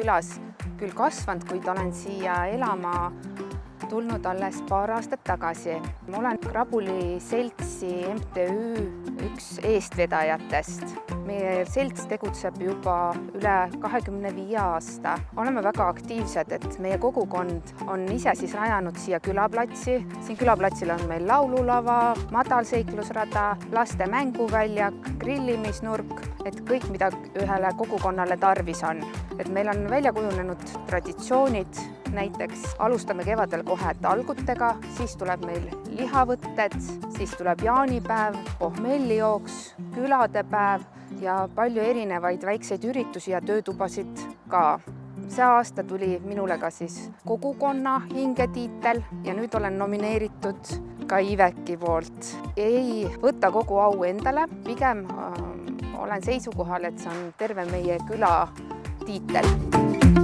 külas küll kasvanud, kuid olen siia elama tulnud alles paar aastat tagasi. Ma olen Krabuli seltsi MTÜ üks eestvedajatest. Meie selts tegutseb juba üle 25 aasta. Oleme väga aktiivsed, et meie kogukond on ise rajanud siia külaplatsi. Siin külaplatsil on meil laululava, madalseiklusrada, laste mänguväljak, grillimisnurk, et kõik, mida ühele kogukonnale tarvis on. Et meil on välja kujunenud traditsioonid, näiteks alustame kevadel kohe talgutega, siis tuleb meil lihavõtted, siis tuleb jaanipäev, pohmellijooks, küladepäev ja palju erinevaid väikseid üritusi ja töötubasid ka. See aasta tuli minule ka kogukonna hingetiitel ja nüüd olen nomineeritud ka IVEC-i poolt. Ei võta kogu au endale, pigem olen seisukohal, et see on terve meie küla tiitel.